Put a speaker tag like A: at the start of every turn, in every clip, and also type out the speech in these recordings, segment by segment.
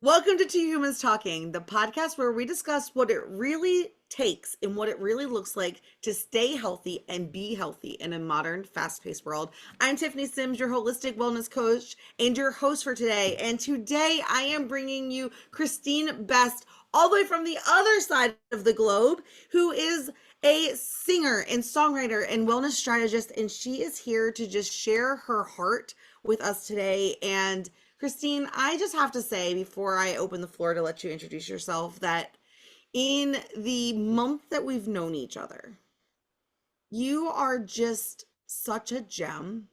A: Welcome to Two Humans Talking, the podcast where we discuss what it really takes and what it really looks like to stay healthy and be healthy in a modern, fast paced world. I'm Tiffany Simms, your holistic wellness coach and your host for today. And today I am bringing you Kristine Best, all the way from the other side of the globe, who is a singer and songwriter and wellness strategist. And she is here to just share her heart with us today. And Kristine, I just have to say before I open the floor to let you introduce yourself that in the month that we've known each other, you are just such a gem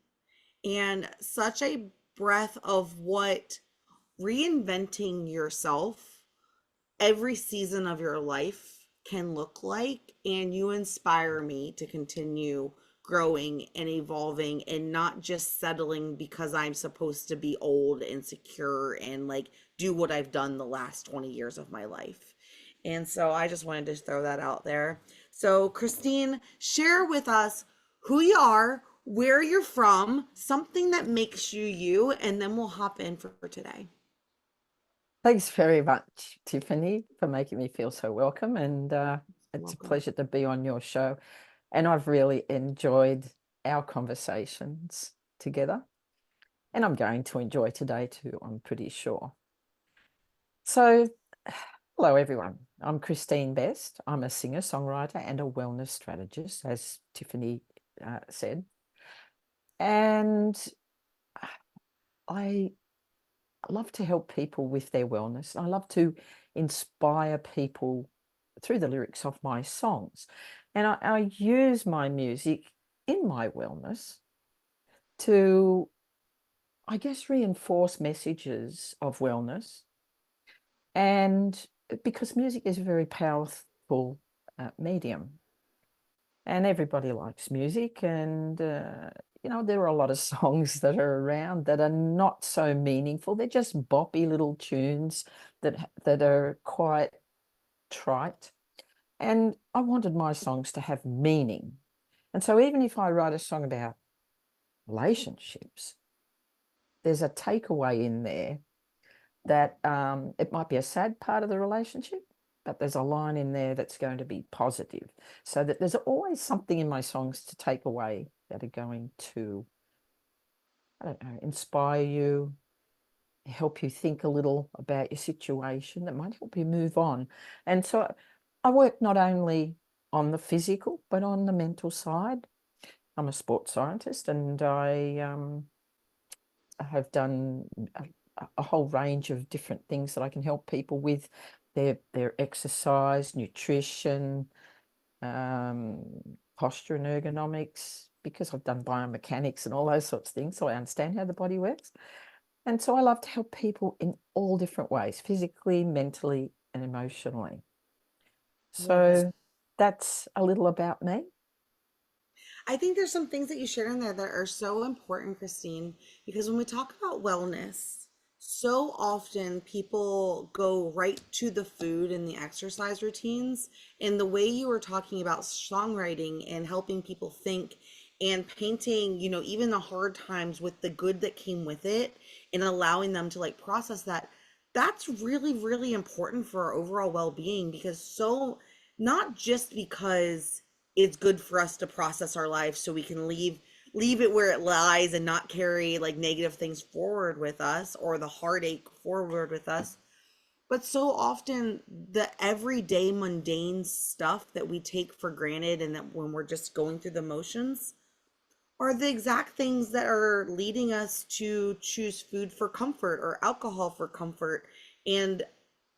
A: and such a breath of what reinventing yourself every season of your life can look like. And you inspire me to continue growing and evolving and not just settling because I'm supposed to be old and secure and like do what I've done the last 20 years of my life. And so I just wanted to throw that out there. So, Kristine, share with us who you are, where you're from, something that makes you you, and then we'll hop in for today.
B: Thanks very much, Tiffany, for making me feel so welcome. And
A: You're
B: it's a
A: welcome.
B: pleasure to be on your show. And I've really enjoyed our conversations together. And I'm going to enjoy today too, I'm pretty sure. So, hello, everyone. I'm Kristine Best. I'm a singer, songwriter, and a wellness strategist, as Tiffany said. And I love to help people with their wellness. I love to inspire people through the lyrics of my songs. And I use my music in my wellness to, I guess, reinforce messages of wellness. And because music is a very powerful medium, and everybody likes music, and there are a lot of songs that are around that are not so meaningful. They're just boppy little tunes that are quite trite. And I wanted my songs to have meaning. And so even if I write a song about relationships, there's a takeaway in there that it might be a sad part of the relationship, but there's a line in there that's going to be positive. So that there's always something in my songs to take away that are going to, I don't know, inspire you, help you think a little about your situation, that might help you move on. And so I work not only on the physical, but on the mental side. I'm a sports scientist, and I have done a whole range of different things that I can help people with their exercise, nutrition, um, posture and ergonomics, because I've done biomechanics and all those sorts of things. So I understand how the body works. And so I love to help people in all different ways, physically, mentally, and emotionally.
A: Yes.
B: So that's a little about me.
A: I think there's some things that you shared in there that are so important, Kristine, because when we talk about wellness, so often people go right to the food and the exercise routines. And the way you were talking about songwriting and helping people think and painting, even the hard times with the good that came with it and allowing them to like process that, that's really, really important for our overall well being because not just because it's good for us to process our life so we can leave it where it lies and not carry like negative things forward with us or the heartache forward with us, but so often the everyday mundane stuff that we take for granted and that when we're just going through the motions are the exact things that are leading us to choose food for comfort or alcohol for comfort, and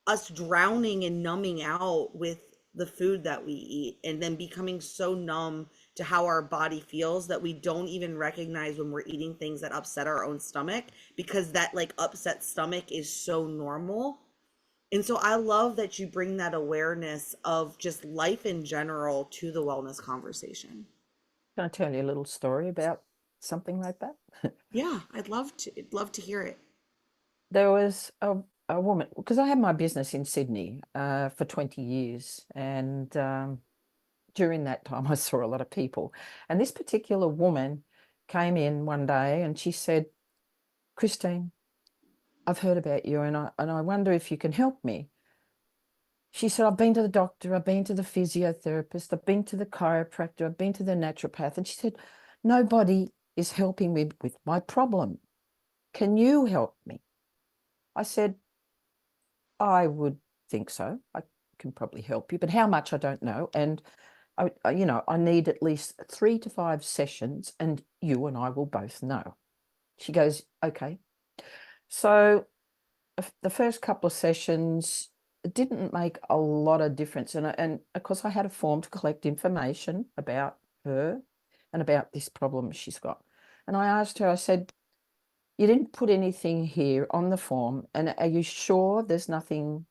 A: us drowning and numbing out with the food that we eat and then becoming so numb to how our body feels that we don't even recognize when we're eating things that upset our own stomach because that like upset stomach is so normal. And so I love that you bring that awareness of just life in general to the wellness conversation.
B: Can I tell you a little story about something like that?
A: Yeah, I'd love to hear it.
B: There was a woman, because I had my business in Sydney for 20 years. And during that time, I saw a lot of people. And this particular woman came in one day and she said, Kristine, I've heard about you and I wonder if you can help me. She said, I've been to the doctor, I've been to the physiotherapist, I've been to the chiropractor, I've been to the naturopath. And she said, nobody is helping me with my problem. Can you help me? I said, I would think so. I can probably help you, but how much I don't know. And I need at least 3 to 5 sessions, and you and I will both know. She goes, okay. So the first couple of sessions didn't make a lot of difference. And of course, I had a form to collect information about her and about this problem she's got. And I asked her, I said, you didn't put anything here on the form. And are you sure there's nothing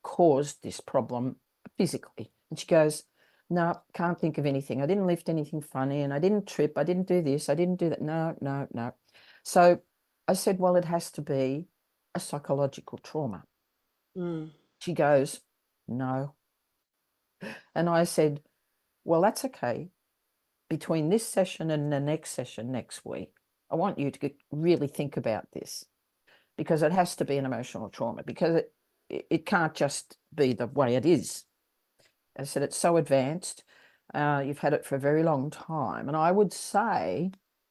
B: caused this problem physically? And she goes, no, can't think of anything. I didn't lift anything funny and I didn't trip. I didn't do this. I didn't do that. No, no, no. So I said, well, it has to be a psychological trauma.
A: Mm,
B: She goes, no. And I said, well, that's okay. Between this session and the next session next week, I want you to really think about this because it has to be an emotional trauma because it can't just be the way it is. I said, it's so advanced. You've had it for a very long time. And I would say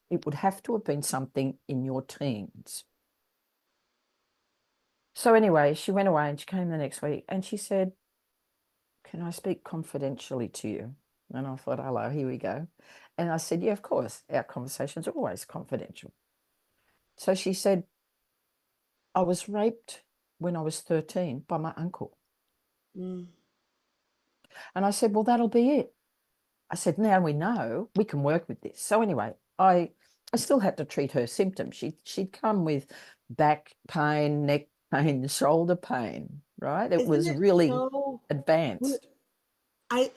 B: it would have to have been something in your teens. So anyway, she went away and she came the next week and she said, can I speak confidentially to you? And I thought, hello, here we go. And I said, yeah, of course. Our conversations are always confidential. So she said, I was raped when I was 13 by my uncle.
A: mm.
B: And I said, well, that'll be it. I said, now we know we can work with this. So anyway, I still had to treat her symptoms. She'd come with back pain, neck pain, shoulder pain, right? It
A: Isn't
B: was
A: it
B: really
A: so?
B: advanced.
A: I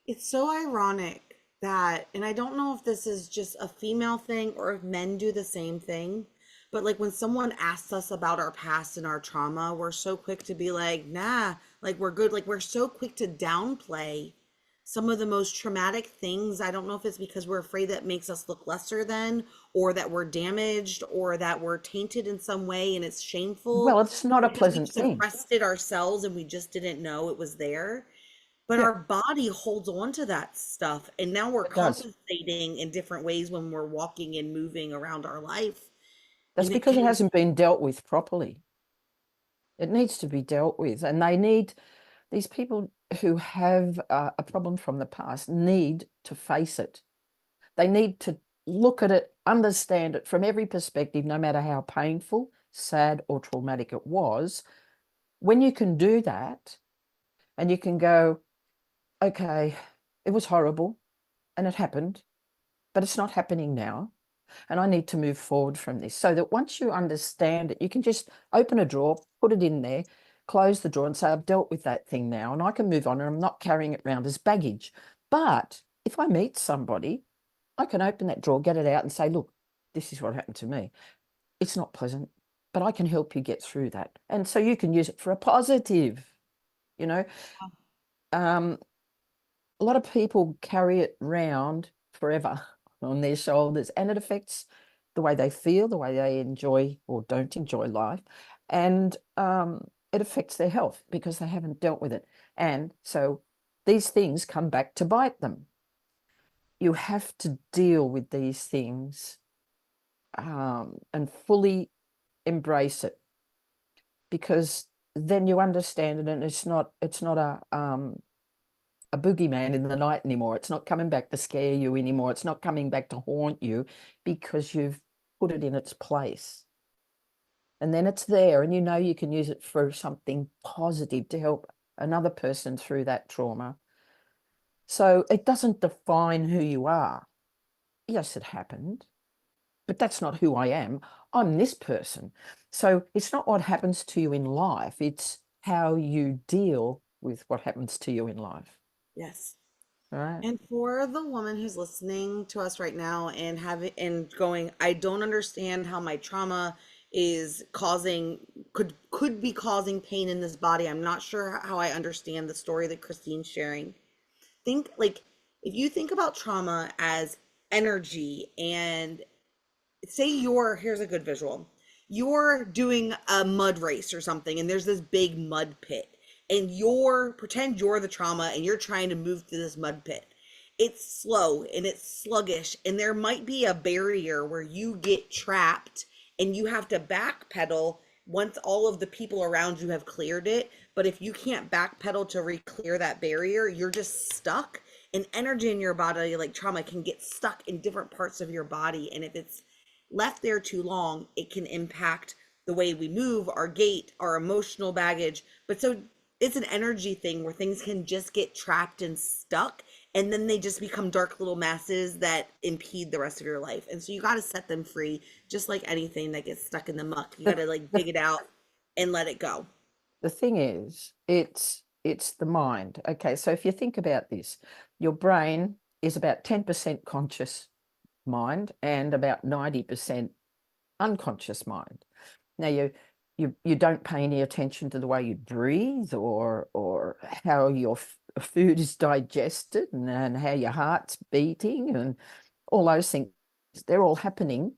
A: It's so ironic that, and I don't know if this is just a female thing or if men do the same thing, but like when someone asks us about our past and our trauma, we're so quick to be like, nah, like we're good. Like we're so quick to downplay some of the most traumatic things. I don't know if it's because we're afraid that makes us look lesser than, or that we're damaged, or that we're tainted in some way and it's shameful
B: Well, it's not a
A: because we've
B: pleasant thing.
A: suppressed it ourselves and we just didn't know it was there. But
B: Yeah,
A: our body holds on to that stuff. And now we're
B: it does.
A: compensating in different ways when we're walking and moving around our life.
B: That's
A: And it
B: because it
A: can,
B: hasn't been dealt with properly. It needs to be dealt with. And these people who have a problem from the past need to face it. They need to look at it, understand it from every perspective, no matter how painful, sad, or traumatic it was. When you can do that and you can go, okay, it was horrible and it happened, but it's not happening now. And I need to move forward from this so that once you understand it, you can just open a drawer, put it in there, close the drawer and say, I've dealt with that thing now and I can move on and I'm not carrying it around as baggage. But if I meet somebody, I can open that drawer, get it out and say, look, this is what happened to me. It's not pleasant, but I can help you get through that. And so you can use it for a positive, you know. Um, a lot of people carry it round forever on their shoulders and it affects the way they feel, the way they enjoy or don't enjoy life. And it affects their health because they haven't dealt with it. And so these things come back to bite them. You have to deal with these things and fully embrace it because then you understand it and it's not a boogeyman in the night anymore. It's not coming back to scare you anymore. It's not coming back to haunt you because you've put it in its place. And then it's there and you know you can use it for something positive to help another person through that trauma. So it doesn't define who you are. Yes, it happened, but that's not who I am. I'm this person. So it's not what happens to you in life, it's how you deal with what happens to you in life.
A: yes.
B: All right.
A: And for the woman who's listening to us right now and having and going, I don't understand how my trauma is causing could be causing pain in this body. I'm not sure how I understand the story that Kristine's sharing. Think like if you think about trauma as energy and say you're here's a good visual. you're doing a mud race or something, and there's this big mud pit, and you're pretend you're the trauma and you're trying to move through this mud pit. It's slow and it's sluggish, and there might be a barrier where you get trapped and you have to backpedal once all of the people around you have cleared it. But if you can't backpedal to re-clear that barrier, you're just stuck. And energy in your body, like trauma, can get stuck in different parts of your body. And if it's left there too long, it can impact the way we move, our gait, our emotional baggage. But so it's an energy thing where things can just get trapped and stuck, and then they just become dark little masses that impede the rest of your life. And so you got to set them free, just like anything that gets stuck in the muck. You got
B: The,
A: to like
B: the,
A: dig it out and let it go.
B: the thing is, it's the mind. Okay, so if you think about this, your brain is about 10% conscious mind and about 90% unconscious mind. Now you don't pay any attention to the way you breathe or how your food is digested and how your heart's beating and all those things. They're all happening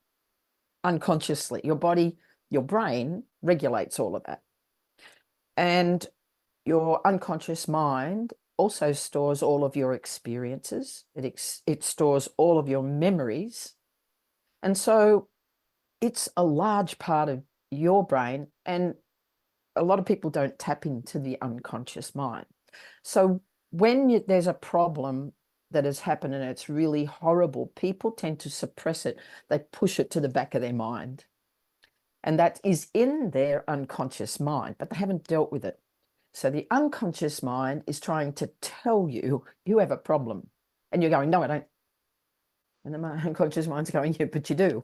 B: unconsciously. Your body, your brain regulates all of that. And your unconscious mind also stores all of your experiences. It stores all of your memories. And so it's a large part of your brain. And a lot of people don't tap into the unconscious mind. So when there's a problem that has happened and it's really horrible, people tend to suppress it. They push it to the back of their mind. And that is in their unconscious mind, but they haven't dealt with it. So the unconscious mind is trying to tell you, you have a problem. And you're going, no, I don't. And the unconscious mind's going, yeah, but you do.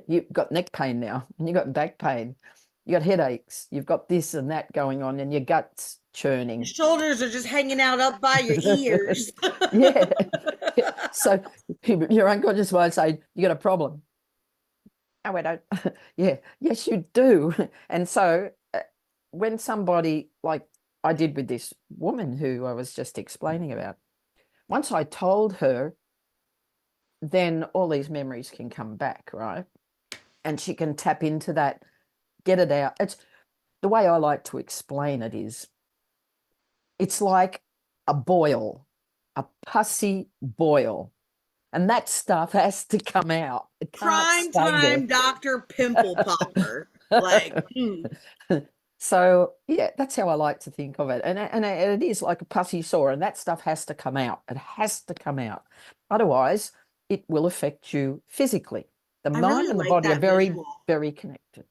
B: You've got neck pain now, and you've got back pain. You've got headaches. You've got this and that going on, and your gut's
A: Your
B: churning.
A: shoulders are just hanging out up by your ears.
B: Yeah. So your unconscious mind saying, you got a problem. No, I don't. Yeah, yes, you do. And so when somebody, like I did with this woman who I was just explaining about, once I told her, then all these memories can come back, right? And she can tap into that, get it out. It's the way I like to explain it is it's like a boil, a pussy boil. And that stuff has to come out. It can't
A: Prime
B: stay there.
A: time Dr. Pimple Popper. Like,
B: So yeah, that's how I like to think of it. And it is like a pussy sore, and that stuff has to come out. It has to come out. Otherwise, it will affect you physically. The
A: I
B: mind
A: really
B: and the
A: like
B: body are
A: that
B: very,
A: visual.
B: very connected.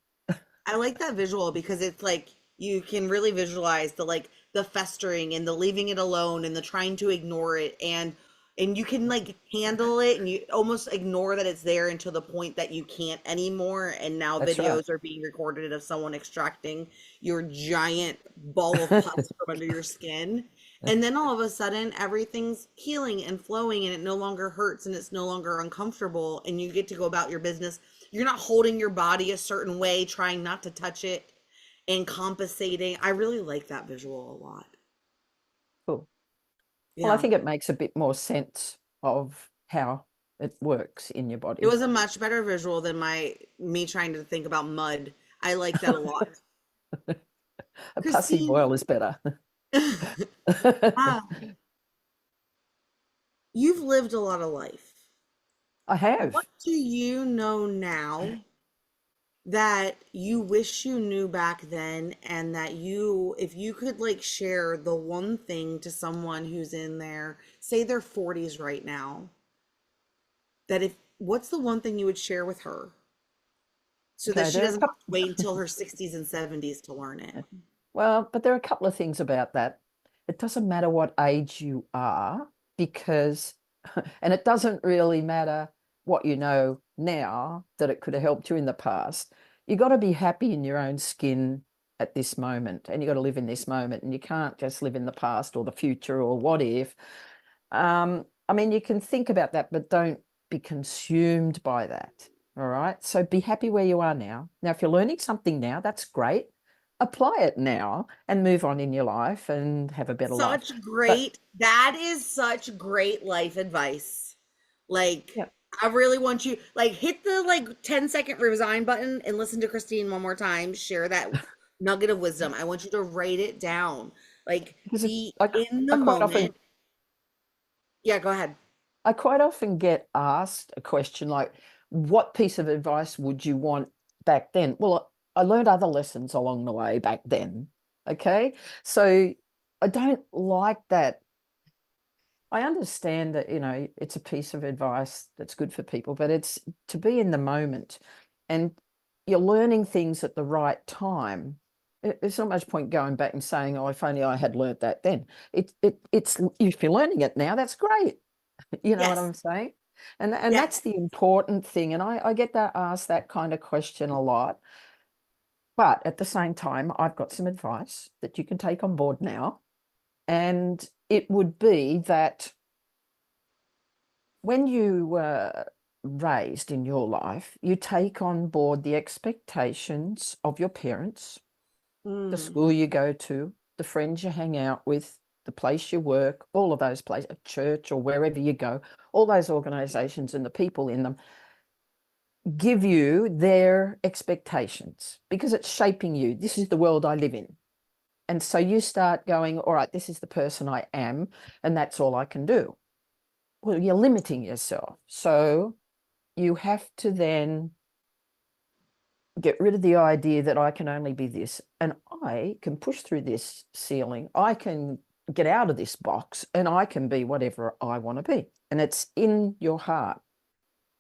A: I like that visual because it's like you can really visualize the like the festering and the leaving it alone and the trying to ignore it, and you can like handle it and you almost ignore that it's there until the point that you can't anymore, and now
B: That's right.
A: videos are being recorded of someone extracting your giant ball of pus from under your skin, and then all of a sudden everything's healing and flowing and it no longer hurts and it's no longer uncomfortable, and you get to go about your business. You're not holding your body a certain way, trying not to touch it and compensating. I really like that visual a lot.
B: Cool. Well, I
A: Yeah.
B: think it makes a bit more sense of how it works in your
A: It
B: body.
A: was a much better visual than my me trying to think about mud. I like that a lot.
B: A pussy
A: Kristine,
B: boil is better.
A: wow, you've lived a lot of life.
B: I
A: What
B: have.
A: do you know now that you wish you knew back then, and that you, if you could like share the one thing to someone who's in their, say their 40s right now, that if, what's the one thing you would share with her so that
B: Okay,
A: she
B: there are a
A: doesn't have
B: couple.
A: to wait until her 60s and 70s to learn it?
B: Well, but there are a couple of things about that. It doesn't matter what age you are because, and it doesn't really matter what you know now that it could have helped you in the past. You got to be happy in your own skin at this moment, and you got to live in this moment, and you can't just live in the past or the future or what if. I mean, you can think about that, but don't be consumed by that. All right. So be happy where you are now. Now, if you're learning something now, that's great. Apply it now and move on in your life and have a better life.
A: Such
B: But
A: great, that is such great life advice. Like,
B: yeah,
A: I really want you like hit the like 10-second resign button and listen to Kristine one more time. Share that nugget of wisdom. I want you to write it down. Like
B: Because
A: be
B: I,
A: in the
B: I quite often
A: moment. Yeah, go ahead.
B: I quite often get asked a question like, what piece of advice would you want back then? Well, I learned other lessons along the way back then. Okay. So I don't like that. I understand that, it's a piece of advice that's good for people, but it's to be in the moment and you're learning things at the right time. It's not much point going back and saying, oh, if only I had learned that then. It's if you're learning it now, that's great. You know what
A: Yes.
B: I'm saying? And
A: Yes.
B: that's the important thing. And I get that asked that kind of question a lot. But at the same time, I've got some advice that you can take on board now. And it would be that when you were raised in your life, you take on board the expectations of your parents, the
A: Mm.
B: school you go to, the friends you hang out with, the place you work, all of those places, a church or wherever you go, all those organizations and the people in them give you their expectations because it's shaping you. This is the world I live in. And so you start going, all right, this is the person I am, and that's all I can do. Well, you're limiting yourself. So you have to then get rid of the idea that I can only be this and I can push through this ceiling. I can get out of this box and I can be whatever I want to be. And it's in your heart,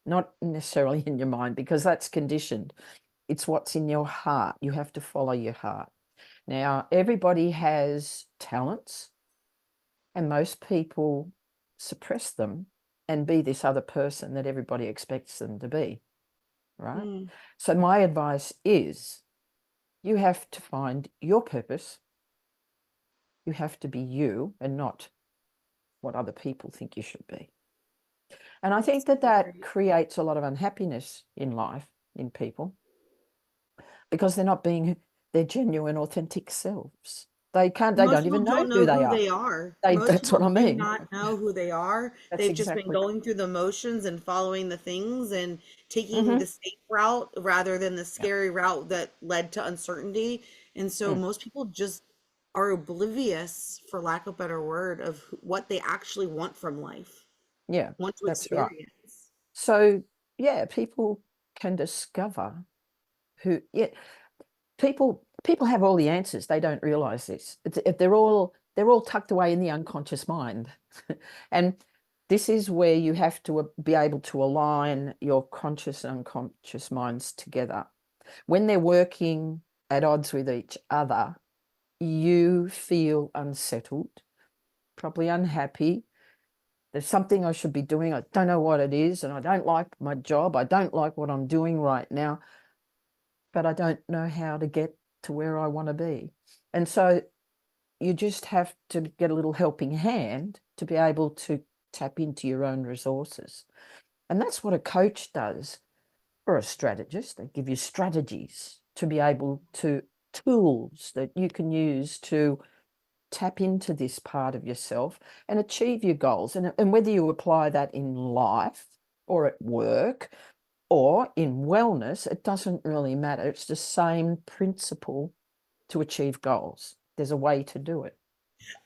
B: not necessarily in your mind, because that's conditioned. It's what's in your heart. You have to follow your heart. Now, everybody has talents, and most people suppress them and be this other person that everybody expects them to be, right?
A: Mm.
B: So, my advice is you have to find your purpose. You have to be you and not what other people think you should be. And I think that
A: So
B: that
A: great.
B: creates a lot of unhappiness in life, in people, because they're not being their genuine, authentic selves. They
A: Most
B: don't
A: people
B: even know
A: don't
B: who
A: know
B: they
A: who
B: are.
A: they are.
B: They,
A: Most
B: that's what
A: people
B: I
A: do
B: mean.
A: not know who they are.
B: That's
A: They've just been
B: exactly.
A: going through the motions and following the things and taking the
B: Hmm.
A: safe route rather than the
B: Yeah.
A: scary route that led to uncertainty. And so
B: Mm.
A: most people just are oblivious, for lack of a better word, of what they actually want from life,
B: Yeah,
A: want to
B: that's right.
A: experience.
B: So yeah, people can discover who. Yeah, people have all the answers. They don't realize this. If they're all tucked away in the unconscious mind, and this is where you have to be able to align your conscious and unconscious minds together. When they're working at odds with each other, you feel unsettled, probably unhappy. There's something I should be doing. I don't know what it is, and I don't like my job. I don't like what I'm doing right now, but I don't know how to get to where I want to be. And so you just have to get a little helping hand to be able to tap into your own resources. And that's what a coach does, or a strategist. They give you strategies to be able to, tools that you can use to tap into this part of yourself and achieve your goals. And whether you apply that in life or at work or in wellness, it doesn't really matter. It's the same principle to achieve goals. There's a way to do it.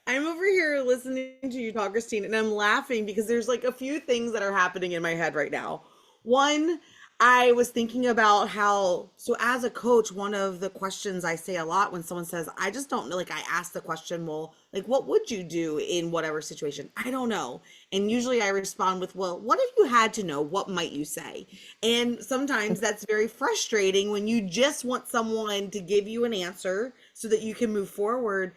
A: I'm over here listening to you talk, Christine, and I'm laughing because there's like a few things that are happening in my head right now. One, I was thinking about how, so as a coach, one of the questions I say a lot when someone says, I just don't know, like I ask the question, well, like, what would you do in whatever situation? I don't know. And usually I respond with, well, what if you had to know? What might you say? And sometimes that's very frustrating when you just want someone to give you an answer so that you can move forward,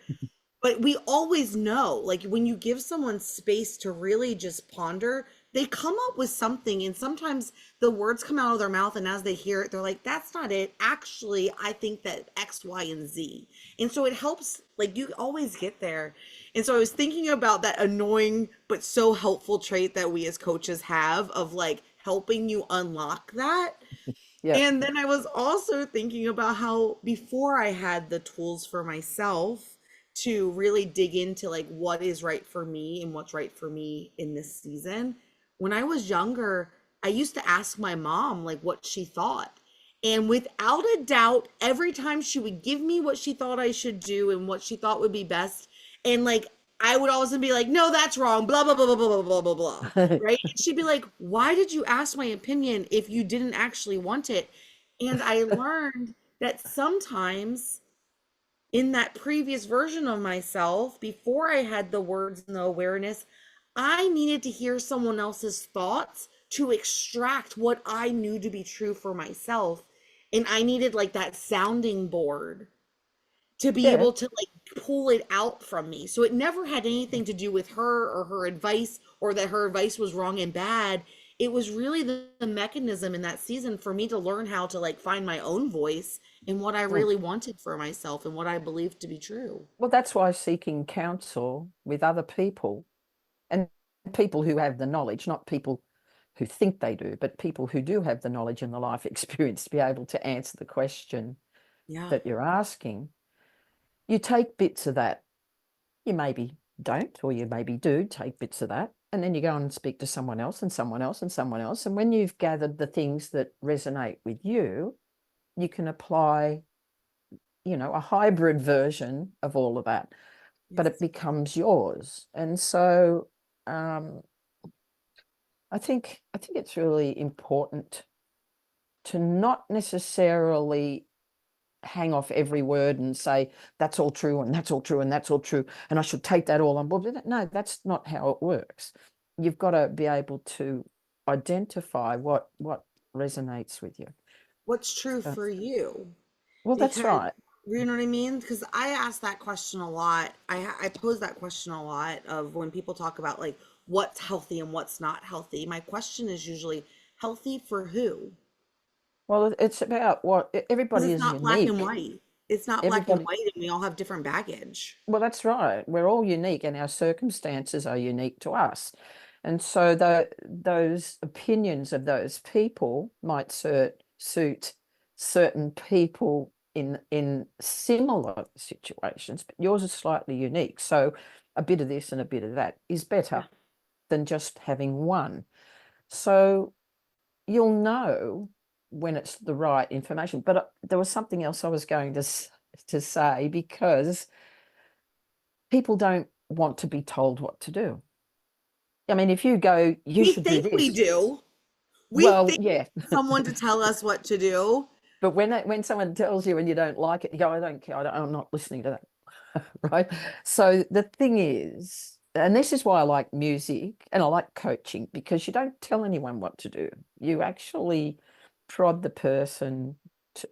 A: but we always know, like when you give someone space to really just ponder, they come up with something. And sometimes the words come out of their mouth, and as they hear it, they're like, that's not it. Actually, I think that X, Y, and Z. And so it helps, like you always get there. And so I was thinking about that annoying but so helpful trait that we as coaches have of like helping you unlock that.
B: Yeah.
A: And then I was also thinking about how before I had the tools for myself to really dig into like what is right for me and what's right for me in this season, when I was younger, I used to ask my mom like what she thought. And without a doubt, every time she would give me what she thought I should do and what she thought would be best, and like I would always be like, no, that's wrong, blah, blah, blah, blah, blah, blah, blah, blah, blah. Right? And she'd be like, why did you ask my opinion if you didn't actually want it? And I learned that sometimes in that previous version of myself, before I had the words and the awareness, I needed to hear someone else's thoughts to extract what I knew to be true for myself. And I needed like that sounding board to be
B: Yeah.
A: able to like pull it out from me. So it never had anything to do with her or her advice or that her advice was wrong and bad. It was really the mechanism in that season for me to learn how to like find my own voice and what I
B: Mm.
A: really wanted for myself and what I believed to be true.
B: Well, that's why seeking counsel with other people, and people who have the knowledge, not people who think they do, but people who do have the knowledge and the life experience to be able to answer the question
A: Yeah.
B: that you're asking. You take bits of that. You maybe don't, or you maybe do take bits of that. And then you go and speak to someone else and someone else and someone else. And when you've gathered the things that resonate with you, you can apply, a hybrid version of all of that, but it
A: Yes.
B: becomes yours. And so um, I think it's really important to not necessarily hang off every word and say that's all true and that's all true and that's all true and I should take that all on board. No, that's not how it works. You've got to be able to identify what resonates with you.
A: What's true
B: So,
A: for you?
B: well, that's
A: Because
B: right.
A: you know what I mean? Because I ask that question a lot. I pose that question a lot of when people talk about like what's healthy and what's not healthy. My question is usually healthy for who?
B: Well, it's about what
A: Because
B: everybody
A: it's
B: is
A: not black and
B: unique.
A: white. It's not black and
B: Everybody,
A: white, and we all have different baggage.
B: well, that's right. We're all unique, and our circumstances are unique to us. And so those opinions of those people might suit certain people in similar situations, but yours is slightly unique. So a bit of this and a bit of that is
A: Yeah.
B: better than just having one. So you'll know when it's the right information. But there was something else I was going to say, because people don't want to be told what to do. I mean, if you go, you
A: We
B: should do
A: think we
B: this.
A: do. We
B: Well,
A: think
B: yeah.
A: someone to tell us what to do.
B: But when someone tells you and you don't like it, you go, I don't care. I'm not listening to that. Right. So the thing is, and this is why I like music and I like coaching, because you don't tell anyone what to do. You actually prod the person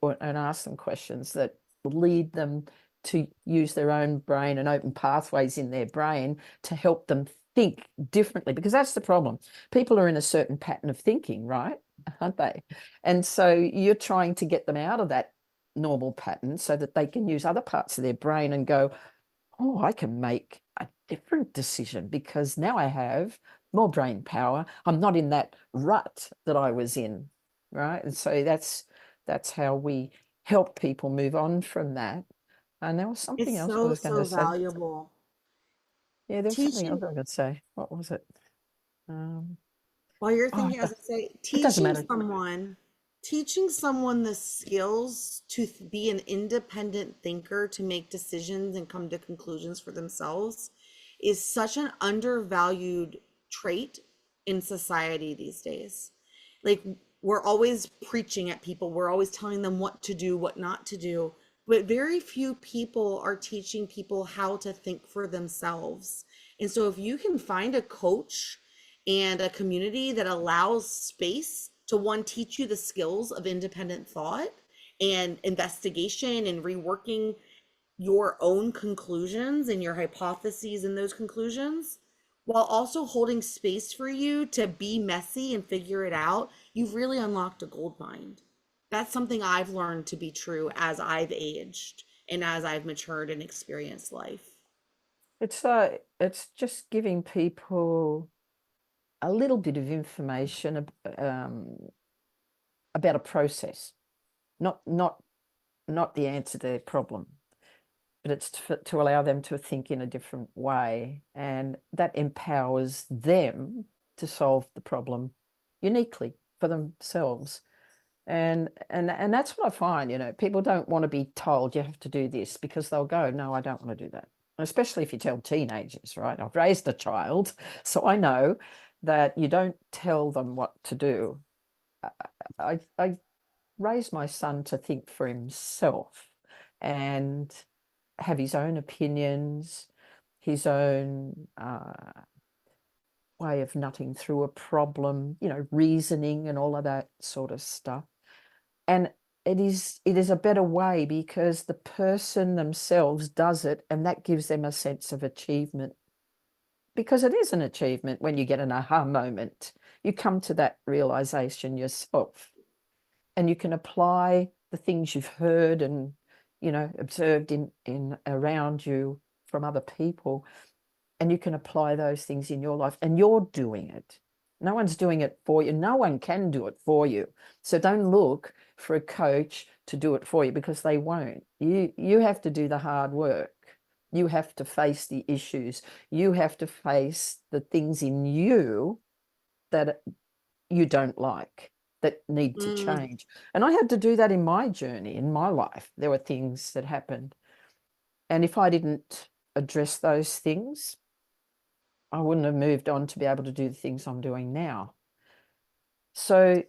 B: and ask them questions that lead them to use their own brain and open pathways in their brain to help them think differently, because that's the problem. People are in a certain pattern of thinking, right? Aren't they? And so you're trying to get them out of that normal pattern so that they can use other parts of their brain and go, oh, I can make a different decision because now I have more brain power. I'm not in that rut that I was in, right? And so that's how we help people move on from that. And there was something
A: It's
B: else I
A: so,
B: was going to
A: so
B: say.
A: valuable.
B: Yeah, there was something else
A: Teaching,
B: I was going to say. What was it? Um,
A: while you're
B: oh,
A: thinking, as I say,
B: it doesn't matter.
A: teaching someone the skills to be an independent thinker, to make decisions and come to conclusions for themselves is such an undervalued trait in society these days. Like, we're always preaching at people, we're always telling them what to do, what not to do, but very few people are teaching people how to think for themselves. And so if you can find a coach and a community that allows space to one, teach you the skills of independent thought and investigation and reworking your own conclusions and your hypotheses in those conclusions, while also holding space for you to be messy and figure it out, you've really unlocked a gold mine. That's something I've learned to be true as I've aged and as I've matured and experienced life.
B: It's just giving people a little bit of information about a process, not the answer to their problem, but it's to allow them to think in a different way, and that empowers them to solve the problem uniquely for themselves. And that's what I find, people don't want to be told you have to do this, because they'll go, no, I don't want to do that. Especially if you tell teenagers, right? I've raised a child, so I know that you don't tell them what to do. I raised my son to think for himself and have his own opinions, his own way of nutting through a problem, reasoning and all of that sort of stuff. And it is a better way, because the person themselves does it, and that gives them a sense of achievement, because it is an achievement when you get an aha moment. You come to that realization yourself, and you can apply the things you've heard and observed in around you from other people, and you can apply those things in your life, and you're doing it. No one's doing it for you. No one can do it for you. So don't look for a coach to do it for you, because they won't. You have to do the hard work. You have to face the issues. You have to face the things in you that you don't like, that need to
A: Mm.
B: change. And I had to do that in my journey, in my life. There were things that happened. And if I didn't address those things, I wouldn't have moved on to be able to do the things I'm doing now. So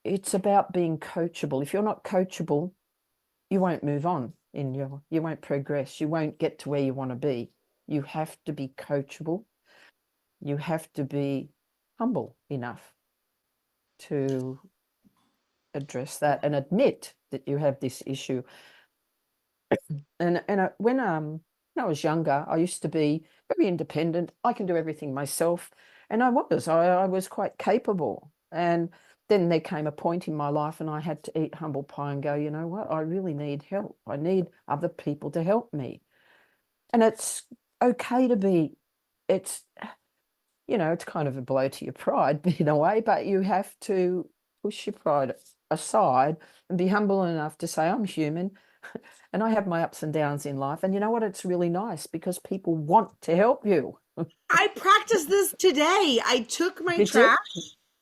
B: it's about being coachable. If you're not coachable, you won't move on you won't progress. You won't get to where you want to be. You have to be coachable. You have to be humble enough to address that and admit that you have this issue. And when I was younger, I used to be very independent. I can do everything myself, and I was quite capable. And then there came a point in my life, and I had to eat humble pie and go, you know what? I really need help. I need other people to help me. And it's okay to be. It's it's kind of a blow to your pride in a way, but you have to push your pride aside and be humble enough to say, I'm human. And I have my ups and downs in life. And you know what? It's really nice because people want to help you.
A: I practiced this today. I took my
B: Did you?
A: trash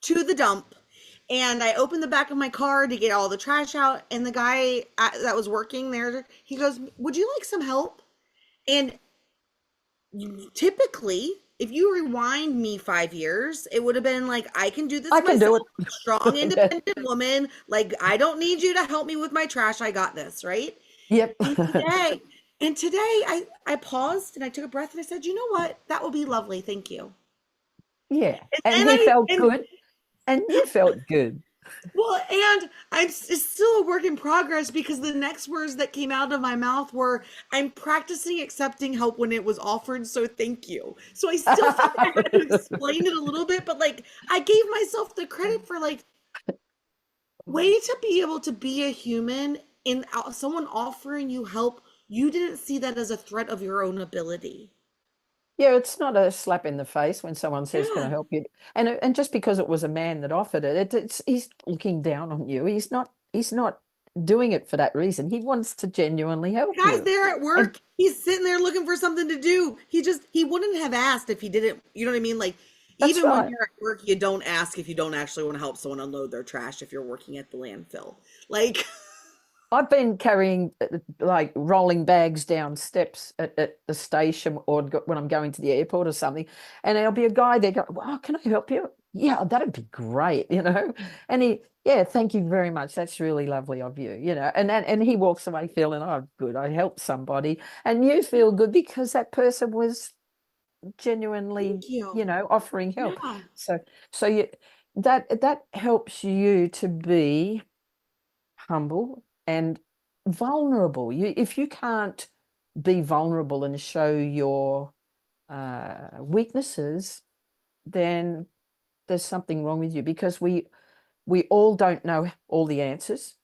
A: to the dump and I opened the back of my car to get all the trash out. And the guy that was working there, he goes, "Would you like some help?" And typically, if you rewind me 5 years, it would have been like, I can do this
B: I can
A: myself.
B: do
A: Strong,
B: it.
A: independent woman. Like, I don't need you to help me with my trash. I got this, right?
B: Yep.
A: And today, and today, I paused and I took a breath and I said, you know what? That will be lovely. Thank you.
B: Yeah.
A: And
B: And
A: then
B: he
A: I,
B: felt
A: and
B: good and you felt good.
A: well, and it's still a work in progress because the next words that came out of my mouth were, I'm practicing accepting help when it was offered, so thank you. So I still felt like I had to explain it a little bit, but like I gave myself the credit for like, way to be able to be a human in someone offering you help. You didn't see that as a threat of your own ability.
B: Yeah, it's not a slap in the face when someone says, "Can I
A: Yeah.
B: help you?" And just because it was a man that offered it's he's looking down on you. He's not doing it for that reason. He wants to genuinely help
A: Guy's
B: you.
A: there at
B: And
A: work. He's sitting there looking for something to do. He wouldn't have asked if he didn't, you know what I mean? Like,
B: that's
A: even when
B: right.
A: you're at work, you don't ask if you don't actually want to help someone unload their trash if you're working at the landfill. Like,
B: I've been carrying like rolling bags down steps at the station or when I'm going to the airport or something, and there'll be a guy there going, "Well, can I help you?" Yeah, that'd be great. And yeah, thank you very much. That's really lovely of you. And he walks away feeling, oh, good, I helped somebody, and you feel good because that person was genuinely,
A: thank you.
B: offering help.
A: Yeah.
B: So that helps you to be humble and vulnerable. If you can't be vulnerable and show your weaknesses, then there's something wrong with you, because we all don't know all the answers.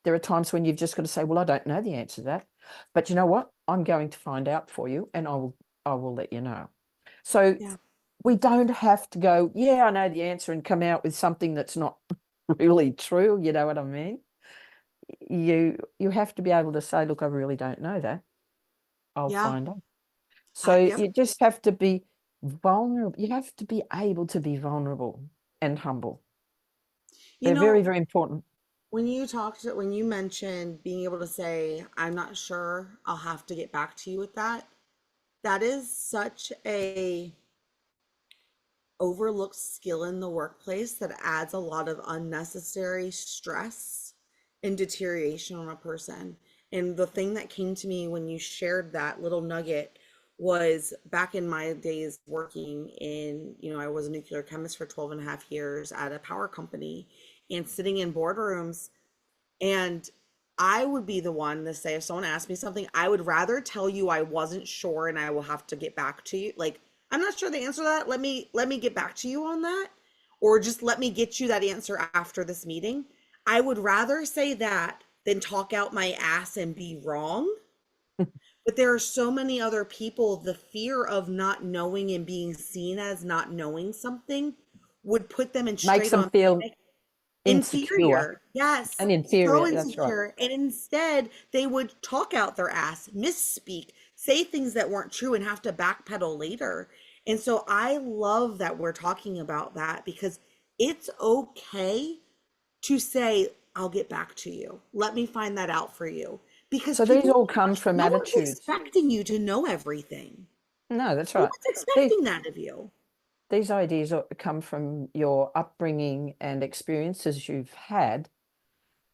B: There are times when you've just got to say, "Well, I don't know the answer to that, but you know what? I'm going to find out for you, and I will let you know." So
A: Yeah.
B: we don't have to go, "Yeah, I know the answer," and come out with something that's not really true. You know what I mean? You have to be able to say, look, I really don't know that. I'll
A: Yeah.
B: find out. So
A: Yep.
B: you just have to be vulnerable. You have to be able to be vulnerable. and humble.
A: You
B: They're very,
A: know,
B: very important.
A: when you mentioned being able to say, I'm not sure, I'll have to get back to you with that, that is such a overlooked skill in the workplace that adds a lot of unnecessary stress and deterioration on a person. And the thing that came to me when you shared that little nugget was back in my days working in, I was a nuclear chemist for 12 and a half years at a power company and sitting in boardrooms. And I would be the one to say, if someone asked me something, I would rather tell you I wasn't sure and I will have to get back to you. Like, I'm not sure the answer to that. Let me get back to you on that. Or just let me get you that answer after this meeting. I would rather say that than talk out my ass and be wrong. But there are so many other people, the fear of not knowing and being seen as not knowing something would put them in
B: Makes
A: straight
B: them
A: on
B: feel insecure
A: inferior. Yes,
B: and
A: so
B: inferior. That's right.
A: insecure. And instead, they would talk out their ass, misspeak, say things that weren't true, and have to backpedal later. And so I love that we're talking about that because it's okay to say, I'll get back to you. Let me find that out for you. Because
B: So these
A: people,
B: all come from
A: no one's
B: attitudes.
A: expecting you to know everything.
B: No, that's
A: No
B: right.
A: one's
B: These,
A: expecting that of you.
B: these ideas come from your upbringing and experiences you've had.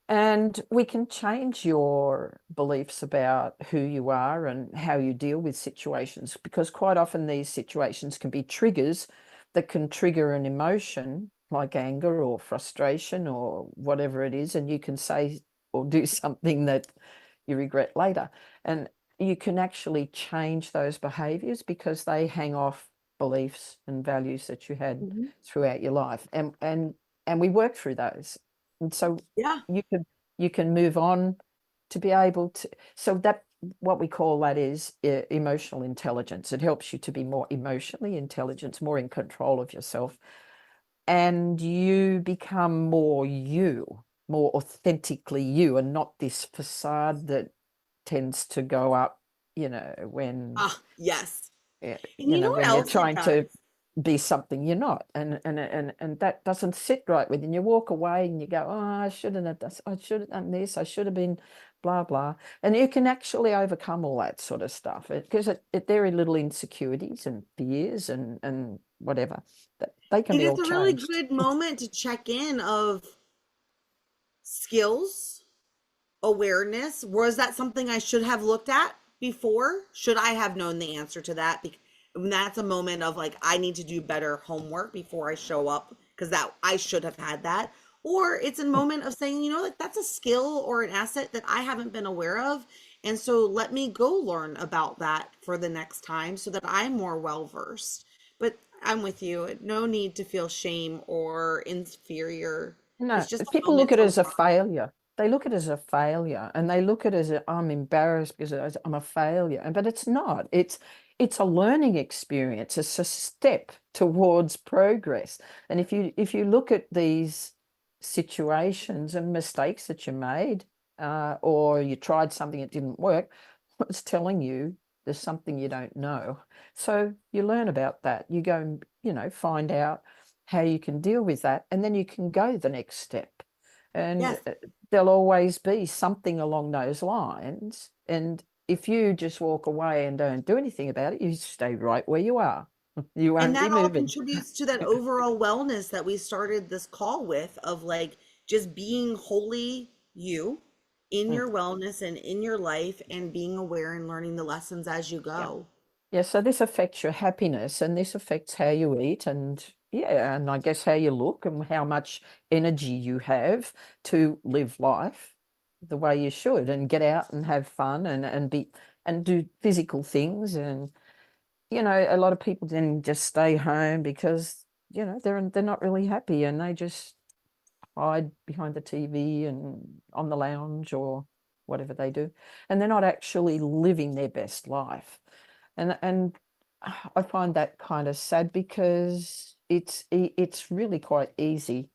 B: And we can change your beliefs about who you are and how you deal with situations, because quite often these situations can be triggers that can trigger an emotion like anger or frustration or whatever it is. And you can say or do something that you regret later. And you can actually change those behaviors because they hang off beliefs and values that you had
A: Mhm.
B: throughout your life. And we work through those. And so
A: Yeah.
B: you can move on to be able to, so that what we call that is emotional intelligence. It helps you to be more emotionally intelligent, more in control of yourself, and you become more you, more authentically you, and not this facade that tends to go up, when
A: Ah, yes.
B: eh,
A: And you know what
B: when you're
A: else it
B: trying
A: does?
B: to be something you're not, and that doesn't sit right with you. And you walk away and you go, oh, I shouldn't have done, I should have done this, I should have been blah blah. And you can actually overcome all that sort of stuff because there are little insecurities and fears and whatever that they can
A: And
B: be
A: it's
B: all
A: a really
B: changed.
A: good moment to check in of skills, awareness. Was that something I should have looked at before? Should I have known the answer to that? And that's a moment of like, I need to do better homework before I show up because that I should have had that. Or it's a moment of saying, like that's a skill or an asset that I haven't been aware of. And so let me go learn about that for the next time so that I'm more well versed. But I'm with you. No need to feel shame or inferior.
B: No,
A: It's just a
B: people look
A: moment
B: at it
A: to
B: as a
A: learn.
B: failure. They look at it as a failure, and they look at it as I'm embarrassed because I'm a failure. But it's not. It's a learning experience. It's a step towards progress. And if you look at these situations and mistakes that you made, or you tried something that didn't work, it's telling you there's something you don't know. So you learn about that. You go and find out how you can deal with that, and then you can go the next step. And
A: Yes.
B: there'll always be something along those lines. And if you just walk away and don't do anything about it, you stay right where you are. You
A: And
B: won't be
A: that all
B: moving.
A: contributes to that overall wellness that we started this call with of like just being wholly you in
B: Mm,
A: your wellness and in your life and being aware and learning the lessons as you
B: yeah.
A: go.
B: Yeah, so this affects your happiness and this affects how you eat and yeah, and I guess how you look and how much energy you have to live life the way you should and get out and have fun and do physical things. And a lot of people then just stay home because they're not really happy and they just hide behind the TV and on the lounge or whatever they do, and they're not actually living their best life. And I find that kind of sad because it's really quite easy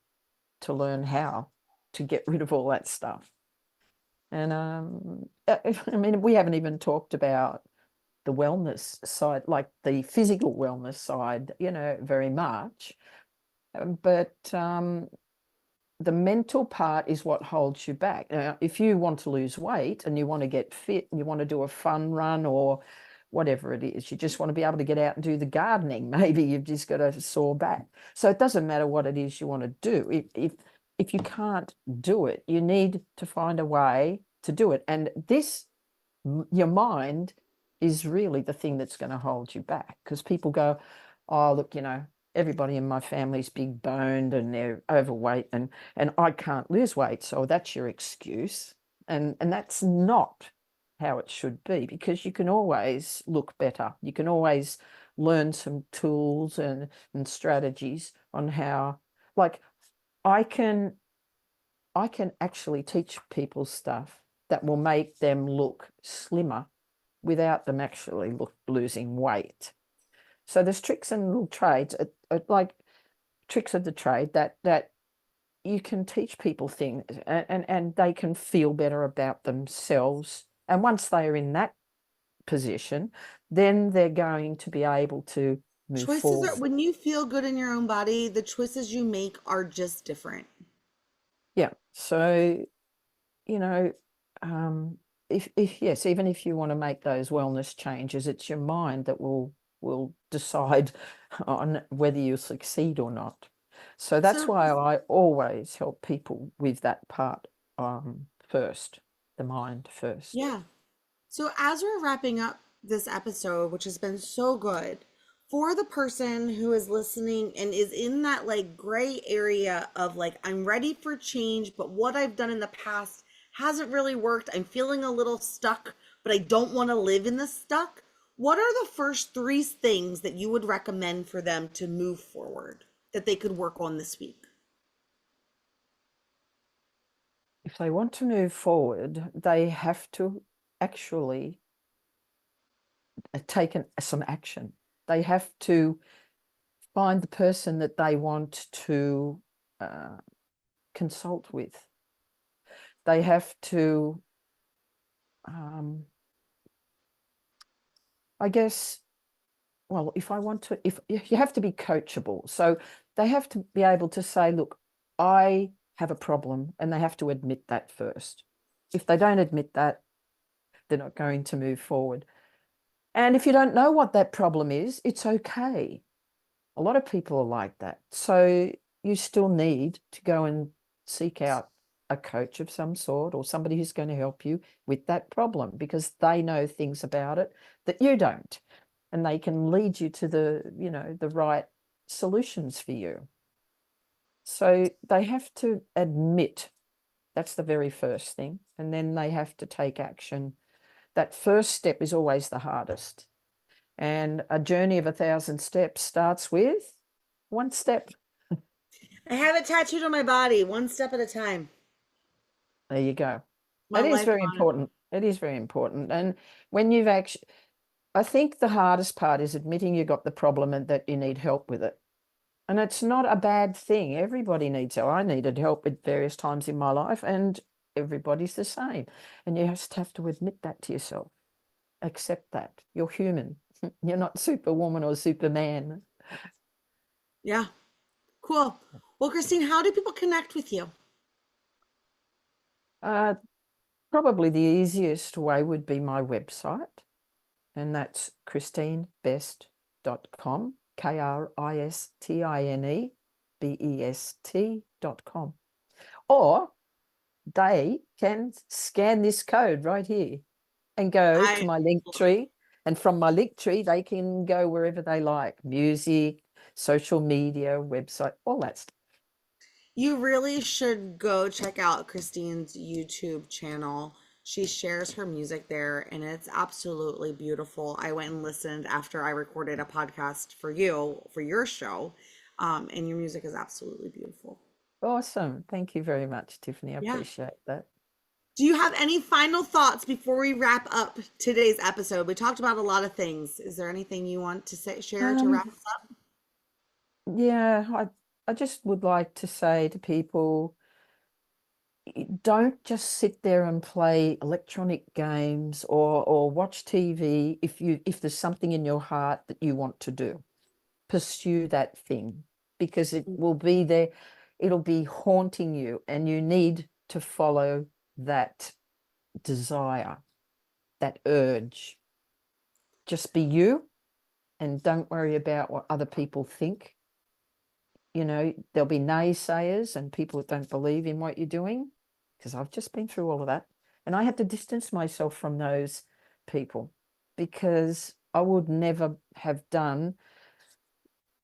B: to learn how to get rid of all that stuff. And I mean, we haven't even talked about the wellness side, like the physical wellness side, very much. But the mental part is what holds you back. Now, if you want to lose weight and you want to get fit and you want to do a fun run or whatever it is, you just want to be able to get out and do the gardening. Maybe you've just got a sore back. So it doesn't matter what it is you want to do. If you can't do it, you need to find a way to do it. And this, your mind is really the thing that's going to hold you back, because people go, oh, look, everybody in my family's big boned and they're overweight and I can't lose weight. So that's your excuse. And that's not how it should be, because you can always look better. You can always learn some tools and strategies on how, like, I can actually teach people stuff that will make them look slimmer without them actually losing weight. So there's tricks and little trades, like tricks of the trade that you can teach people things, and they can feel better about themselves. And once they are in that position, then they're going to be able to move
A: Choices are,
B: forward.
A: when you feel good in your own body, the choices you make are just different.
B: Yeah. So, you know, um, if yes, even if you want to make those wellness changes, it's your mind that will decide on whether you succeed or not. So that's
A: So,
B: why I always help people with that part first, the mind first.
A: yeah. So, as we're wrapping up this episode, which has been so good, for the person who is listening and is in that like gray area of like, I'm ready for change, but what I've done in the past hasn't really worked. I'm feeling a little stuck, but I don't want to live in the stuck. What are the first three things that you would recommend for them to move forward that they could work on this week?
B: If they want to move forward, they have to actually take some action. They have to find the person that they want to uh, consult with. They have to, um, I guess, well, if I want to, if you have to be coachable. So they have to be able to say, look, I have a problem, and they have to admit that first. If they don't admit that, they're not going to move forward. And if you don't know what that problem is, it's okay. A lot of people are like that. So you still need to go and seek out a coach of some sort, or somebody who's going to help you with that problem, because they know things about it that you don't. And they can lead you to the right solutions for you. So they have to admit, that's the very first thing. And then they have to take action. That first step is always the hardest. And a journey of 1,000 steps starts with one step.
A: I have it tattooed on my body, one step at a time.
B: There you go.
A: My
B: It is
A: life
B: very
A: on it.
B: important. It is very important. And when you've actually, I think the hardest part is admitting you got the problem and that you need help with it. And it's not a bad thing. Everybody needs help. I needed help at various times in my life, and everybody's the same. And you just have to admit that to yourself. Accept that. You're human. You're not superwoman or superman.
A: Yeah, cool. Well, Kristine, how do people connect with you?
B: Uh, Probably the easiest way would be my website, and that's kristinebest.com, KRISTINEBEST.com. Or they can scan this code right here and go to
A: I
B: my link tree. And from my link tree, they can go wherever they like: music, social media, website, all that stuff.
A: You really should go check out Kristine's YouTube channel. She shares her music there and it's absolutely beautiful. I went and listened after I recorded a podcast for you for your show. And your music is absolutely beautiful.
B: Awesome. Thank you very much, Tiffany. I
A: Yeah.
B: appreciate that.
A: Do you have any final thoughts before we wrap up today's episode? We talked about a lot of things. Is there anything you want to say, share to
B: Um,
A: wrap us up?
B: yeah, I just would like to say to people, don't just sit there and play electronic games or watch TV. If there's something in your heart that you want to do, pursue that thing. because it will be there. It'll be haunting you, and you need to follow that desire, that urge. Just be you and don't worry about what other people think. There'll be naysayers and people that don't believe in what you're doing, because I've just been through all of that. And I had to distance myself from those people because I would never have done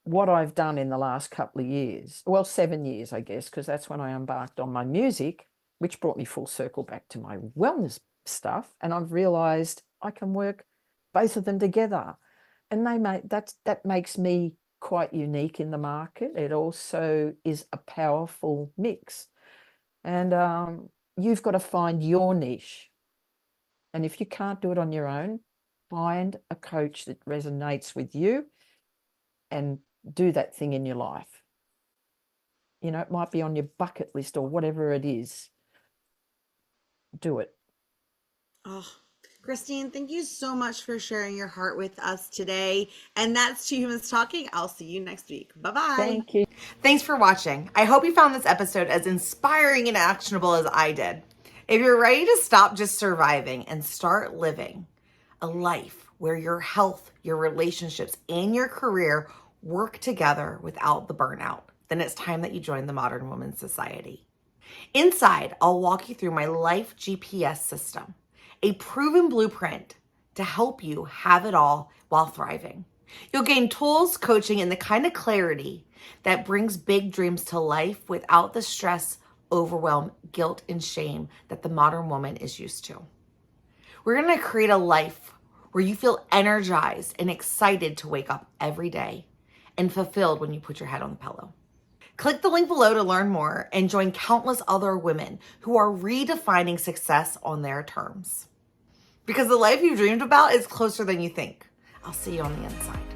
B: what I've done in the last couple of years. Well, 7 years, I guess, because that's when I embarked on my music, which brought me full circle back to my wellness stuff. And I've realized I can work both of them together. And that makes me quite unique in the market. It also is a powerful mix. And you've got to find your niche. And if you can't do it on your own, find a coach that resonates with you and do that thing in your life. It might be on your bucket list or whatever it is. Do it.
A: Oh, Kristine, thank you so much for sharing your heart with us today. And that's Two Humans Talking. I'll see you next week. Bye bye.
B: Thank you.
A: Thanks for watching. I hope you found this episode as inspiring and actionable as I did. If you're ready to stop just surviving and start living a life where your health, your relationships, and your career work together without the burnout, then it's time that you join the Modern Women's Society. Inside, I'll walk you through my life GPS system, a proven blueprint to help you have it all while thriving. You'll gain tools, coaching, and the kind of clarity that brings big dreams to life without the stress, overwhelm, guilt, and shame that the modern woman is used to. We're going to create a life where you feel energized and excited to wake up every day and fulfilled when you put your head on the pillow. Click the link below to learn more and join countless other women who are redefining success on their terms. Because the life you've dreamed about is closer than you think. I'll see you on the inside.